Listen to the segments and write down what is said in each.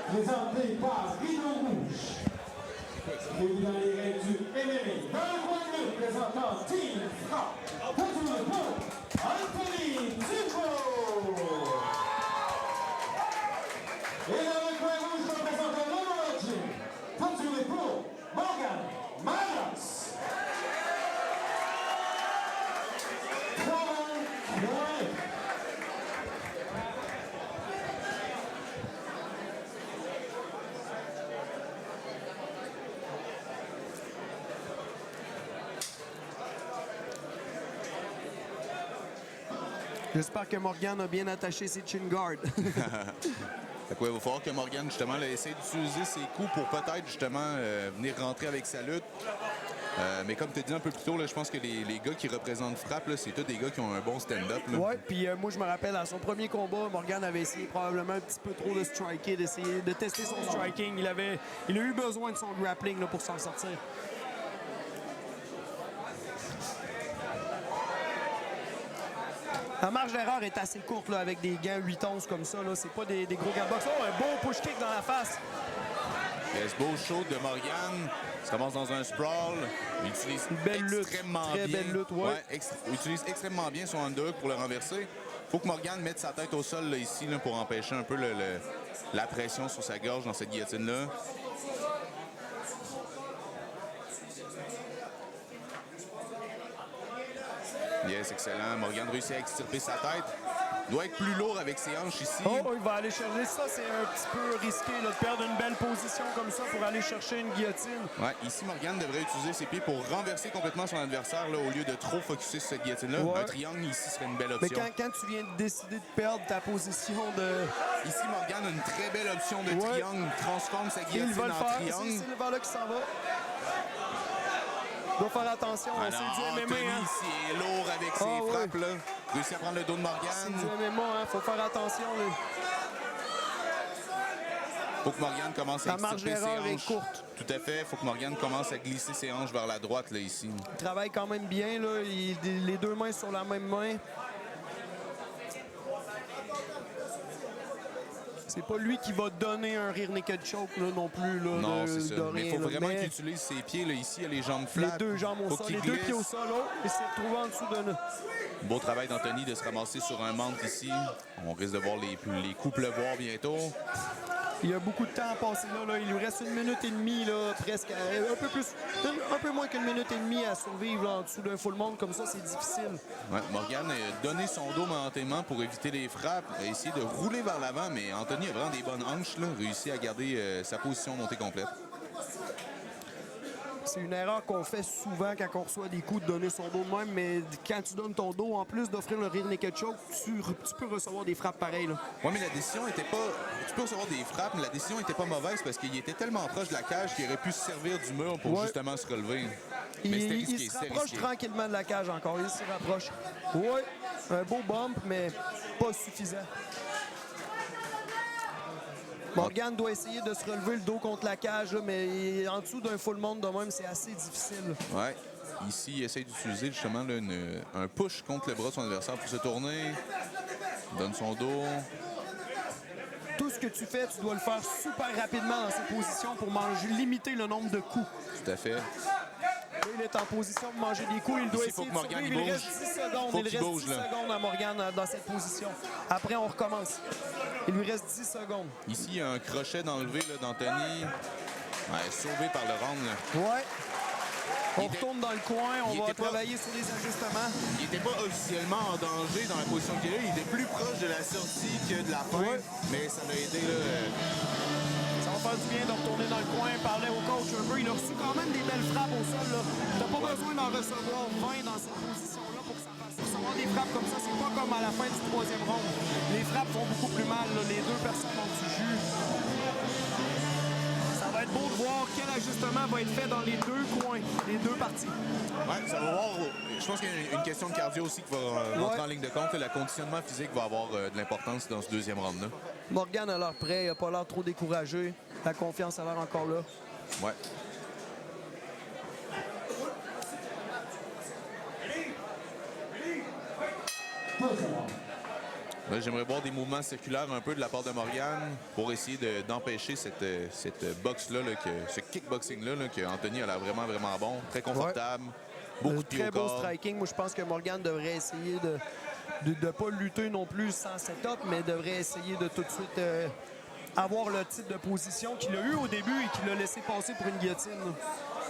présenté par Rideau Rouge. Et dans les règles du MMA, dans le coin de l'une, présentant Team Frappe, continue pour Anthony Duclos. Et dans le coin rouge, représentant l'Origin, continue pour Morgan Manos. J'espère que Morgan a bien attaché ses chin guards. Fait quoi, il va falloir que Morgan, justement, essaie d'utiliser ses coups pour peut-être, justement, venir rentrer avec sa lutte. Mais comme tu as dit un peu plus tôt, là, je pense que les gars qui représentent Frappe, c'est tous des gars qui ont un bon stand-up. Oui, puis moi, je me rappelle, à son premier combat, Morgan avait essayé probablement un petit peu trop de striker, d'essayer de tester son striking. Il a eu besoin de son grappling là, pour s'en sortir. La marge d'erreur est assez courte là, avec des gants 8-11 comme ça. C'est pas des gros gants de boxe. Oh, un beau push kick dans la face. Il y a ce beau show de Morgan. Il se commence dans un sprawl. Il utilise extrêmement bien. Très belle lutte, ouais. Utilise extrêmement bien son underhook pour le renverser. Il faut que Morgan mette sa tête au sol là, ici là, pour empêcher un peu la pression sur sa gorge dans cette guillotine-là. Yes, excellent. Morgan réussit à extirper sa tête. Il doit être plus lourd avec ses hanches ici. Oh, il va aller chercher ça. C'est un petit peu risqué là, de perdre une belle position comme ça pour aller chercher une guillotine. Ouais, ici, Morgan devrait utiliser ses pieds pour renverser complètement son adversaire là, au lieu de trop focusser sur cette guillotine-là. Ouais. Un triangle ici serait une belle option. Mais quand tu viens de décider de perdre ta position de... Ici, Morgan a une très belle option de triangle. Il transforme sa guillotine en triangle. C'est le vers là qui s'en va. Il doit faire attention. Ah non, Anthony ici est lourd avec ses frappes. Là. Réussit à prendre le dos de Morgan. C'est du MMA, hein. Faut faire attention. Faut que Morgan commence à extirper ses hanches. La marge d'erreur est courte. Tout à fait. Faut que Morgan commence à glisser ses hanches vers la droite là, ici. Il travaille quand même bien. Là. Les deux mains sur la même main. C'est pas lui qui va donner un rear naked choke là, non plus. Là, non, c'est ça. Mais il faut vraiment qu'il utilise ses pieds. Là, ici, il y a les jambes flattes. Les deux jambes au sol, les deux pieds au sol. Il s'est retrouvé en dessous de nous. Beau travail d'Anthony de se ramasser sur un manque ici. On risque de voir les coups pleuvoir bientôt. Il y a beaucoup de temps à passer là. Il lui reste 1 minute et demie, là, presque. Un peu moins qu'1 minute et demie à survivre là, en dessous d'un full monde comme ça, c'est difficile. Ouais, Morgan a donné son dos momentanément pour éviter les frappes, a essayé de rouler vers l'avant, mais Anthony a vraiment des bonnes hanches, là, réussi à garder sa position montée complète. C'est une erreur qu'on fait souvent quand on reçoit des coups de donner son dos de même, mais quand tu donnes ton dos, en plus d'offrir le rear naked choke, tu peux recevoir des frappes pareilles. Oui, mais la décision était pas... Tu peux recevoir des frappes, mais la décision était pas mauvaise parce qu'il était tellement proche de la cage qu'il aurait pu se servir du mur pour justement se relever. Il se rapproche tranquillement de la cage encore, il se rapproche. Oui, un beau bump, mais pas suffisant. Morgan doit essayer de se relever le dos contre la cage, là, mais en dessous d'un full monde de même, c'est assez difficile. Ouais. Ici, il essaie d'utiliser justement là, un push contre le bras de son adversaire pour se tourner. Il donne son dos. Tout ce que tu fais, tu dois le faire super rapidement dans cette position pour limiter le nombre de coups. Tout à fait. Là, il est en position de manger des coups. Il doit essayer de Morgan, il reste 10 secondes. Il reste 10 secondes à Morgan dans cette position. Après, on recommence. Il lui reste 10 secondes. Ici, il y a un crochet d'enlevé d'Anthony. Ouais, sauvé par le round. Ouais. On retourne dans le coin, on va travailler sur les ajustements. Il n'était pas officiellement en danger dans la position qu'il est. Il était plus proche de la sortie que de la fin. Mais ça l'a aidé. Là, Ça va faire du bien de retourner dans le coin, parler au coach un peu. Il a reçu quand même des belles frappes au sol. Tu n'as pas besoin d'en recevoir 20 dans cette position-là pour que ça fasse. Recevoir des frappes comme ça, c'est pas comme à la fin du 3e round. Les frappes font beaucoup plus mal. Là. Les deux personnes ont du jus. Ça va être beau de voir quel ajustement va être fait dans les deux coins, les deux parties. Ouais, ça va voir. Je pense qu'il y a une question de cardio aussi qui va rentrer en ligne de compte. Le conditionnement physique va avoir de l'importance dans ce 2e round-là. Morgan a l'air prêt, il n'a pas l'air trop découragé. La confiance a l'air encore là. Ouais. Là, j'aimerais voir des mouvements circulaires un peu de la part de Morgan pour essayer d'empêcher cette boxe-là, ce kickboxing-là, que Anthony a l'air vraiment, vraiment bon. Très confortable. Beaucoup de pieds Très au beau corps. striking. Moi, je pense que Morgan devrait essayer de ne pas lutter non plus sans setup, mais devrait essayer de tout de suite avoir le type de position qu'il a eu au début et qu'il a laissé passer pour une guillotine.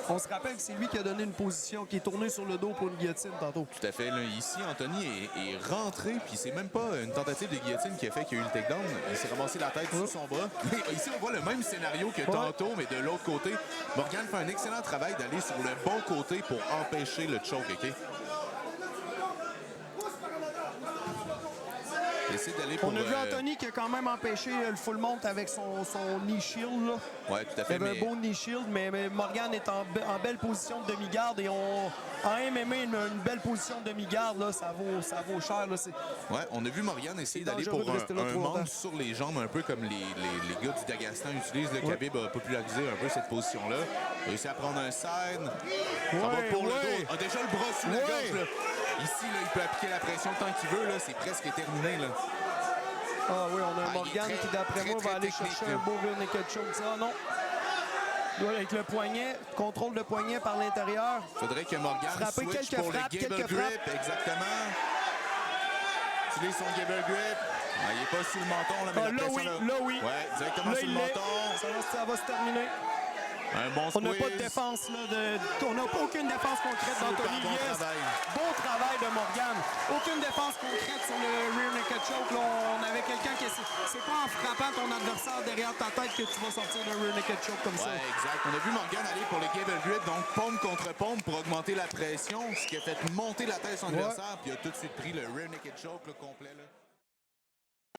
On se rappelle que c'est lui qui a donné une position, qui est tourné sur le dos pour une guillotine tantôt. Tout à fait. Là, ici, Anthony est rentré, puis c'est même pas une tentative de guillotine qui a fait qu'il y a eu le takedown. Il s'est ramassé la tête sous son bras. Ici, on voit le même scénario que tantôt, mais de l'autre côté. Morgan fait un excellent travail d'aller sur le bon côté pour empêcher le choke, OK? Essaie d'aller pour... On a vu Anthony qui a quand même empêché le full mount avec son knee shield. Oui, tout à fait. Il avait un beau knee shield, mais Morgan est en belle position de demi-garde et en MMA, une belle position de demi-garde, là, ça vaut cher. Là, ouais, on a vu Morgan essayer d'aller pour un mount sur les jambes, un peu comme les gars du Daghestan utilisent. Le Khabib a popularisé un peu cette position-là. Il a réussi à prendre un side. Ça va pour le dos. A déjà le bras sous la gorge. Là. Ici, là, il peut appliquer la pression le temps qu'il veut. C'est presque terminé. Là. Ah oui, on a un Morgan qui, d'après moi, va aller chercher un beau rear naked choke. Ah non. Avec le poignet, contrôle de poignet par l'intérieur. Faudrait que Morgan switch pour le gable grip. Exactement. Utilise son gable grip. Ah, il n'est pas sous le menton. Là, mais là, oui, là, oui. Ouais, directement là, sur le menton. Ça va se terminer. Un bon on n'a pas de défense, là, on n'a aucune défense concrète d'Anthony. Bon travail de Morgan. Aucune défense concrète sur le rear naked choke. Là, on avait quelqu'un qui... C'est pas en frappant ton adversaire derrière ta tête que tu vas sortir le rear naked choke comme ça. Exact. On a vu Morgan aller pour le gable grip, donc paume contre paume pour augmenter la pression, ce qui a fait monter la tête de son adversaire, puis il a tout de suite pris le rear naked choke là, complet. Là.